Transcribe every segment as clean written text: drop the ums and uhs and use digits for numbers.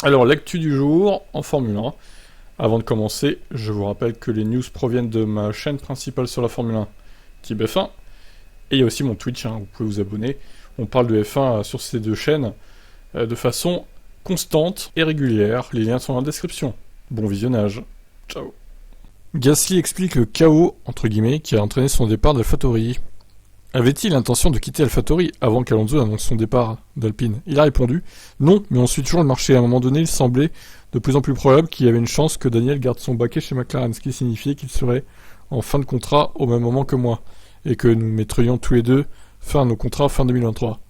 Alors, l'actu du jour en Formule 1. Avant de commencer, je vous rappelle que les news proviennent de ma chaîne principale sur la Formule 1, Type F1. Et il y a aussi mon Twitch, vous pouvez vous abonner. On parle de F1 sur ces deux chaînes de façon constante et régulière. Les liens sont dans la description. Bon visionnage. Ciao. Gasly explique le chaos, entre guillemets, qui a entraîné son départ d'AlphaTauri. Avait-il l'intention de quitter AlphaTauri avant qu'Alonso annonce son départ d'Alpine? Il a répondu « Non, mais on suit toujours le marché. À un moment donné, il semblait de plus en plus probable qu'il y avait une chance que Daniel garde son baquet chez McLaren, ce qui signifiait qu'il serait en fin de contrat au même moment que moi, et que nous mettrions tous les deux fin à nos contrats fin 2023. »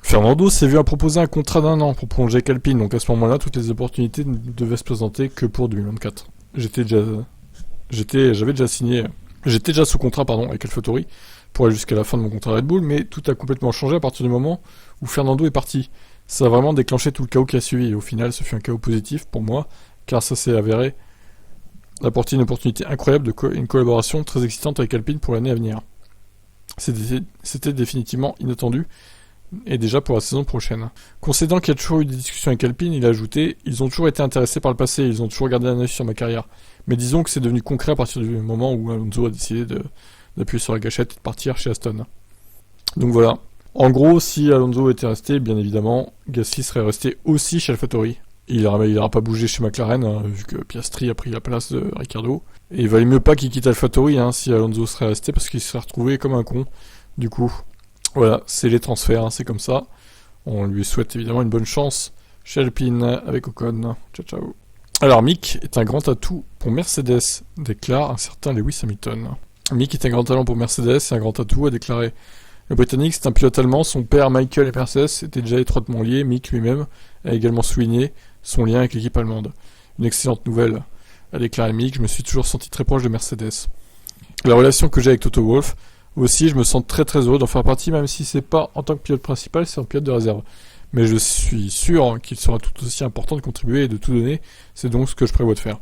Fernando s'est vu à proposer un contrat d'1 an pour prolonger avec Alpine, donc à ce moment-là, toutes les opportunités ne devaient se présenter que pour 2024. J'avais déjà signé... J'étais déjà sous contrat avec AlphaTauri pour aller jusqu'à la fin de mon contrat Red Bull, mais tout a complètement changé à partir du moment où Fernando est parti. Ça a vraiment déclenché tout le chaos qui a suivi, et au final, ce fut un chaos positif pour moi, car ça s'est avéré apporter une opportunité incroyable une collaboration très excitante avec Alpine pour l'année à venir. C'était définitivement inattendu, et déjà pour la saison prochaine. Concédant qu'il y a toujours eu des discussions avec Alpine, il a ajouté « Ils ont toujours été intéressés par le passé, ils ont toujours gardé un œil sur ma carrière. Mais disons que c'est devenu concret à partir du moment où Alonso a décidé d'appuyer sur la gâchette et de partir chez Aston. » Donc voilà. En gros, si Alonso était resté, bien évidemment, Gasly serait resté aussi chez AlphaTauri. Il n'aura pas bougé chez McLaren, vu que Piastri a pris la place de Ricciardo. Et il valait mieux pas qu'il quitte AlphaTauri si Alonso serait resté, parce qu'il serait retrouvé comme un con. Du coup, voilà, c'est les transferts, c'est comme ça. On lui souhaite évidemment une bonne chance chez Alpine avec Ocon. Ciao ciao. Alors Mick est un grand atout pour Mercedes, déclare un certain Lewis Hamilton. Mick est un grand talent pour Mercedes et un grand atout, a déclaré. Le Britannique, c'est un pilote allemand, son père Michael et Mercedes étaient déjà étroitement liés. Mick lui-même a également souligné son lien avec l'équipe allemande. Une excellente nouvelle, a déclaré Mick, je me suis toujours senti très proche de Mercedes. La relation que j'ai avec Toto Wolff, aussi, je me sens très très heureux d'en faire partie, même si c'est pas en tant que pilote principal, c'est en pilote de réserve. Mais je suis sûr qu'il sera tout aussi important de contribuer et de tout donner, c'est donc ce que je prévois de faire.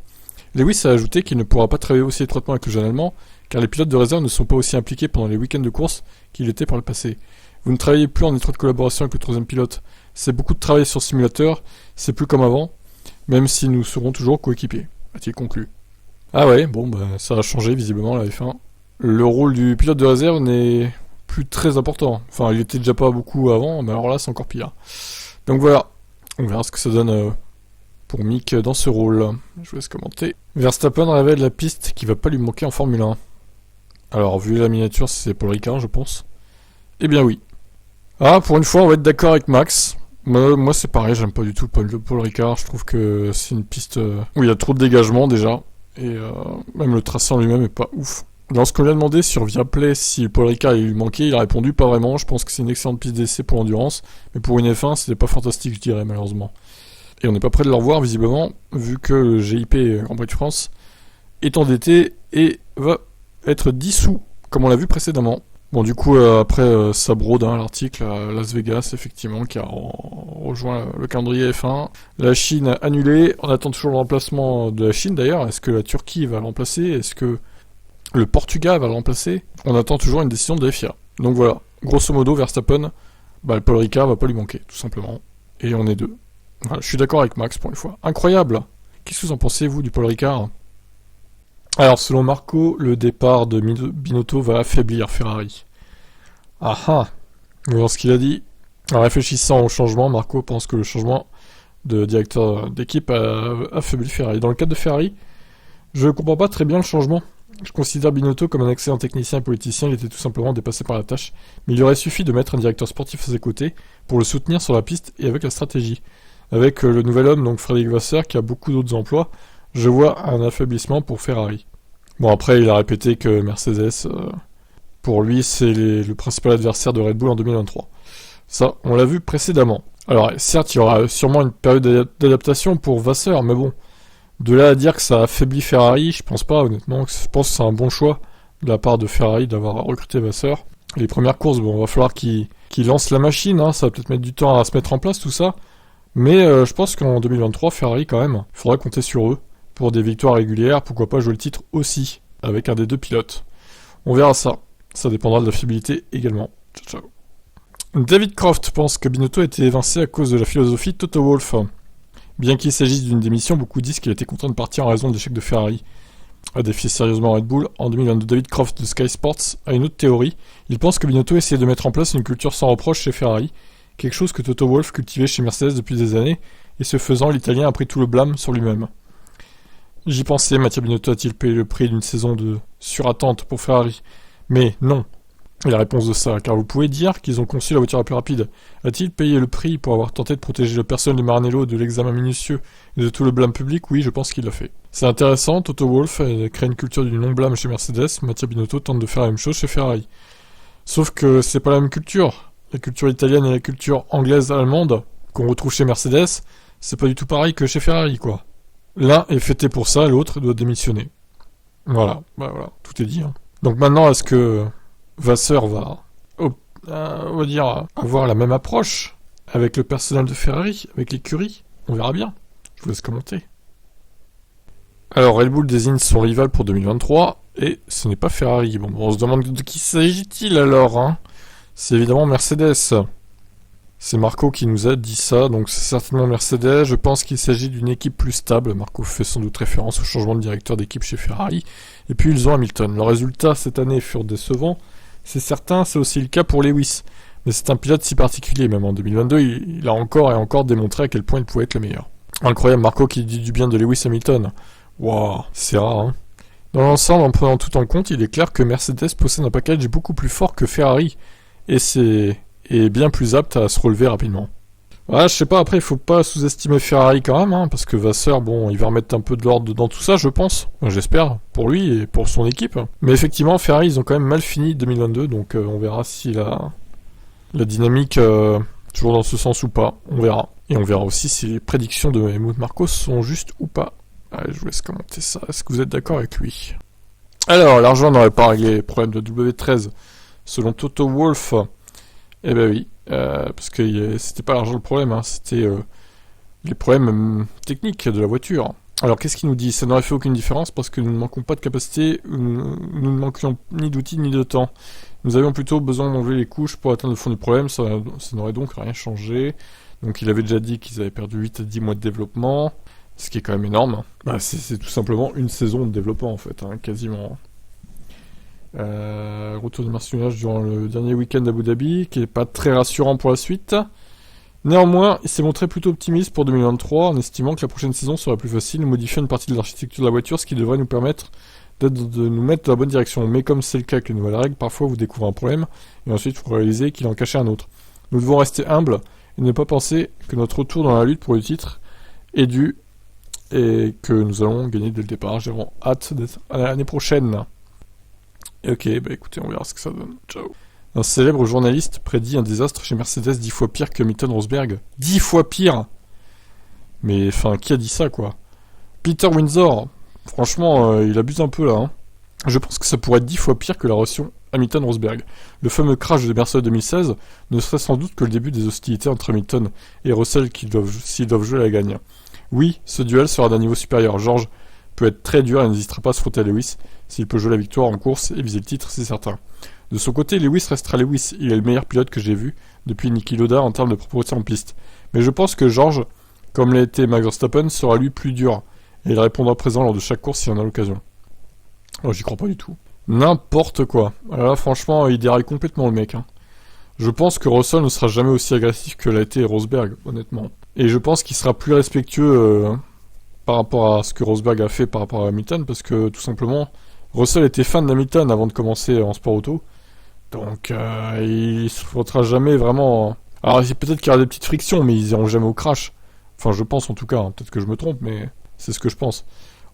Lewis a ajouté qu'il ne pourra pas travailler aussi étroitement avec le jeune Allemand, car les pilotes de réserve ne sont pas aussi impliqués pendant les week-ends de course qu'il était par le passé. Vous ne travaillez plus en étroite collaboration avec le troisième pilote, c'est beaucoup de travail sur simulateur, c'est plus comme avant, même si nous serons toujours coéquipiers, a-t-il conclu. Ah ouais, bon ça a changé visiblement la F1. Le rôle du pilote de réserve n'est plus très important. Enfin, il était déjà pas beaucoup avant, mais alors là, c'est encore pire. Donc voilà, on verra ce que ça donne pour Mick dans ce rôle. Je vous laisse commenter. Verstappen révèle la piste qui va pas lui manquer en Formule 1. Alors, vu la miniature, c'est Paul Ricard, je pense. Eh bien oui. Ah, pour une fois, on va être d'accord avec Max. Moi, c'est pareil, j'aime pas du tout Paul Ricard. Je trouve que c'est une piste où il y a trop de dégagement déjà. Et même le tracé en lui-même est pas ouf. Lorsqu'on lui a demandé sur Viaplay si Paul Ricard lui manquait, il a répondu pas vraiment. Je pense que c'est une excellente piste d'essai pour l'endurance, mais pour une F1, c'était pas fantastique, je dirais, malheureusement. Et on n'est pas prêt de le revoir, visiblement, vu que le GIP Grand Prix de France est endetté et va être dissous, comme on l'a vu précédemment. Bon, du coup, après, ça brode l'article à Las Vegas, effectivement, qui a rejoint le calendrier F1. La Chine a annulé. On attend toujours le remplacement de la Chine, d'ailleurs. Est-ce que la Turquie va le remplacer? Est-ce que le Portugal va le remplacer? On attend toujours une décision de la FIA. Donc voilà, grosso modo, Verstappen, le Paul Ricard va pas lui manquer, tout simplement. Et on est deux. Voilà, je suis d'accord avec Max pour une fois. Incroyable! Qu'est-ce que vous en pensez, vous, du Paul Ricard? Alors, selon Marco, le départ de Binotto va affaiblir Ferrari. Ah ah! Vous voyez ce qu'il a dit? En réfléchissant au changement, Marco pense que le changement de directeur d'équipe a affaibli Ferrari. Dans le cadre de Ferrari, je comprends pas très bien le changement. Je considère Binotto comme un excellent technicien et politicien, il était tout simplement dépassé par la tâche, mais il aurait suffi de mettre un directeur sportif à ses côtés pour le soutenir sur la piste et avec la stratégie. Avec le nouvel homme, donc Frédéric Vasseur, qui a beaucoup d'autres emplois, je vois un affaiblissement pour Ferrari. Bon, après, il a répété que Mercedes, pour lui, c'est le principal adversaire de Red Bull en 2023. Ça, on l'a vu précédemment. Alors, certes, il y aura sûrement une période d'adaptation pour Vasseur, mais bon, de là à dire que ça affaiblit Ferrari, je pense pas, honnêtement. Je pense que c'est un bon choix de la part de Ferrari d'avoir recruté Vasseur. Les premières courses, bon, va falloir qu'il lance la machine, ça va peut-être mettre du temps à se mettre en place, tout ça. Mais je pense qu'en 2023, Ferrari, quand même, il faudra compter sur eux pour des victoires régulières, pourquoi pas jouer le titre aussi, avec un des deux pilotes. On verra ça. Ça dépendra de la fiabilité également. Ciao, ciao. David Croft pense que Binotto a été évincé à cause de la philosophie Toto Wolff. Bien qu'il s'agisse d'une démission, beaucoup disent qu'il a été contraint de partir en raison de l'échec de Ferrari. À défier sérieusement Red Bull, en 2022, David Croft de Sky Sports a une autre théorie. Il pense que Binotto essayait de mettre en place une culture sans reproche chez Ferrari, quelque chose que Toto Wolff cultivait chez Mercedes depuis des années, et ce faisant, l'Italien a pris tout le blâme sur lui-même. J'y pensais, Mattia Binotto a-t-il payé le prix d'une saison de surattente pour Ferrari? Mais non. Et la réponse de ça, car vous pouvez dire qu'ils ont conçu la voiture la plus rapide. A-t-il payé le prix pour avoir tenté de protéger le personnel de Maranello de l'examen minutieux et de tout le blâme public? Oui, je pense qu'il l'a fait. C'est intéressant, Toto Wolff a créé une culture du non-blâme chez Mercedes, Mattia Binotto tente de faire la même chose chez Ferrari. Sauf que c'est pas la même culture. La culture italienne et la culture anglaise-allemande qu'on retrouve chez Mercedes, c'est pas du tout pareil que chez Ferrari, quoi. L'un est fêté pour ça, l'autre doit démissionner. Voilà, tout est dit. Hein. Donc maintenant, est-ce que Vasseur va, on va dire, avoir la même approche avec le personnel de Ferrari, avec l'écurie? On verra bien. Je vous laisse commenter. Alors, Red Bull désigne son rival pour 2023, et ce n'est pas Ferrari. Bon, on se demande de qui s'agit-il alors, hein? C'est évidemment Mercedes. C'est Marco qui nous a dit ça, donc c'est certainement Mercedes. Je pense qu'il s'agit d'une équipe plus stable. Marco fait sans doute référence au changement de directeur d'équipe chez Ferrari. Et puis ils ont Hamilton. Leurs résultats cette année furent décevants. C'est certain, c'est aussi le cas pour Lewis. Mais c'est un pilote si particulier, même en 2022, il a encore et encore démontré à quel point il pouvait être le meilleur. Incroyable, Marco qui dit du bien de Lewis Hamilton. Waouh, c'est rare, hein. Dans l'ensemble, en prenant tout en compte, il est clair que Mercedes possède un package beaucoup plus fort que Ferrari. Et c'est bien plus apte à se relever rapidement. Ouais, je sais pas, après, il faut pas sous-estimer Ferrari quand même, hein, parce que Vasseur, bon, il va remettre un peu de l'ordre dans tout ça, je pense. J'espère, pour lui et pour son équipe. Mais effectivement, Ferrari, ils ont quand même mal fini 2022, donc on verra si la dynamique toujours dans ce sens ou pas. On verra. Et on verra aussi si les prédictions de Helmut Marko sont justes ou pas. Allez, je vous laisse commenter ça. Est-ce que vous êtes d'accord avec lui? Alors, l'argent n'aurait pas réglé les problèmes de W13. Selon Toto Wolff, eh ben oui, parce que c'était pas l'argent le problème, hein, c'était les problèmes techniques de la voiture. Alors qu'est-ce qu'il nous dit? Ça n'aurait fait aucune différence parce que nous ne manquons pas de capacité, nous ne manquions ni d'outils ni de temps. Nous avions plutôt besoin d'enlever les couches pour atteindre le fond du problème, ça n'aurait donc rien changé. Donc il avait déjà dit qu'ils avaient perdu 8 à 10 mois de développement, ce qui est quand même énorme. Bah, c'est tout simplement une saison de développement en fait, hein, quasiment. Retour du Marcinage durant le dernier week-end d'Abu Dhabi, qui n'est pas très rassurant pour la suite. Néanmoins, il s'est montré plutôt optimiste pour 2023, en estimant que la prochaine saison serait plus facile, nous modifier une partie de l'architecture de la voiture, ce qui devrait nous permettre de nous mettre dans la bonne direction. Mais comme c'est le cas avec les nouvelles règles, parfois vous découvrez un problème, et ensuite vous réalisez qu'il en cachait un autre. Nous devons rester humbles, et ne pas penser que notre retour dans la lutte pour le titre est dû, et que nous allons gagner dès le départ. J'ai vraiment hâte d'être à l'année prochaine. Ok, bah écoutez, on verra ce que ça donne. Ciao. Un célèbre journaliste prédit un désastre chez Mercedes 10 fois pire que Hamilton-Rosberg. 10 fois pire! Mais, enfin, qui a dit ça, quoi? Peter Windsor, franchement, il abuse un peu, là, hein. Je pense que ça pourrait être 10 fois pire que la relation Hamilton-Rosberg. Le fameux crash de Mercedes 2016 ne serait sans doute que le début des hostilités entre Hamilton et Russell s'ils doivent jouer la gagne. Oui, ce duel sera d'un niveau supérieur. George peut être très dur et n'hésitera pas à se frotter à Lewis. S'il peut jouer la victoire en course et viser le titre, c'est certain. De son côté, Lewis restera Lewis. Il est le meilleur pilote que j'ai vu depuis Niki Lauda en termes de propreté en piste. Mais je pense que George, comme l'a été Max Verstappen, sera lui plus dur. Et il répondra présent lors de chaque course s'il en a l'occasion. Oh, j'y crois pas du tout. N'importe quoi. Alors là, franchement, il déraille complètement le mec. Hein. Je pense que Russell ne sera jamais aussi agressif que l'a été Rosberg, honnêtement. Et je pense qu'il sera plus respectueux par rapport à ce que Rosberg a fait par rapport à Hamilton, parce que tout simplement, Russell était fan d'Hamilton avant de commencer en sport auto. Donc, il se frottera jamais vraiment. Alors, peut-être qu'il y aura des petites frictions, mais ils iront jamais au crash. Enfin, je pense en tout cas. Hein. Peut-être que je me trompe, mais c'est ce que je pense.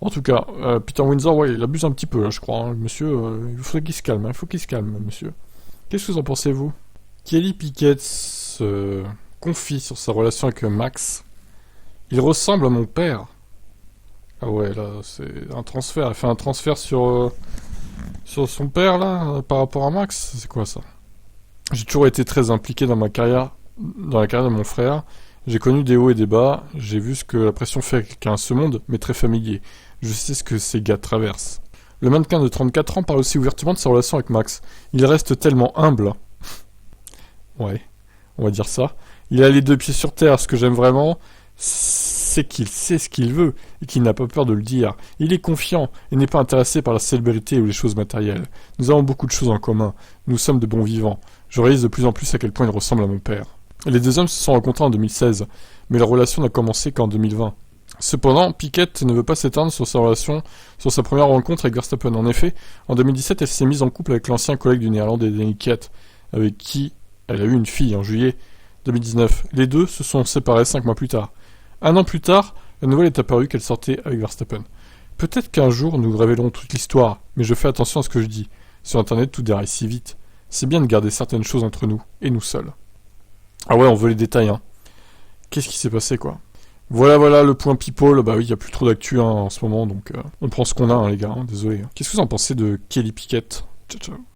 En tout cas, Peter Windsor, ouais, il abuse un petit peu, là, je crois. Hein. Monsieur, il faudrait qu'il se calme. Il faut qu'il se calme, monsieur. Qu'est-ce que vous en pensez, vous? Kelly Piquet se confie sur sa relation avec Max. Il ressemble à mon père. Ah ouais, là, c'est un transfert. Elle fait un transfert sur son père, là, par rapport à Max. C'est quoi, ça? J'ai toujours été très impliqué dans la carrière de mon frère. J'ai connu des hauts et des bas. J'ai vu ce que la pression fait avec quelqu'un à ce monde, mais très familier. Je sais ce que ces gars traversent. Le mannequin de 34 ans parle aussi ouvertement de sa relation avec Max. Il reste tellement humble. Ouais, on va dire ça. Il a les deux pieds sur terre. Ce que j'aime vraiment, sait qu'il sait ce qu'il veut et qu'il n'a pas peur de le dire. Il est confiant et n'est pas intéressé par la célébrité ou les choses matérielles. Nous avons beaucoup de choses en commun. Nous sommes de bons vivants. Je réalise de plus en plus à quel point il ressemble à mon père. Les deux hommes se sont rencontrés en 2016, mais leur relation n'a commencé qu'en 2020. Cependant, Piquet ne veut pas s'éteindre sur sa première rencontre avec Verstappen. En effet, en 2017, elle s'est mise en couple avec l'ancien collègue du Néerlandais Danny Kiat, avec qui elle a eu une fille en juillet 2019. Les deux se sont séparés 5 mois plus tard. Un an plus tard, la nouvelle est apparue qu'elle sortait avec Verstappen. Peut-être qu'un jour nous révélerons toute l'histoire, mais je fais attention à ce que je dis. Sur internet, tout déraille si vite. C'est bien de garder certaines choses entre nous, et nous seuls. Ah ouais, on veut les détails, hein. Qu'est-ce qui s'est passé, quoi? Voilà, le point people. Bah oui, il n'y a plus trop d'actu en ce moment, donc on prend ce qu'on a, hein, les gars, hein, désolé. Qu'est-ce que vous en pensez de Kelly Piquet? Ciao, ciao.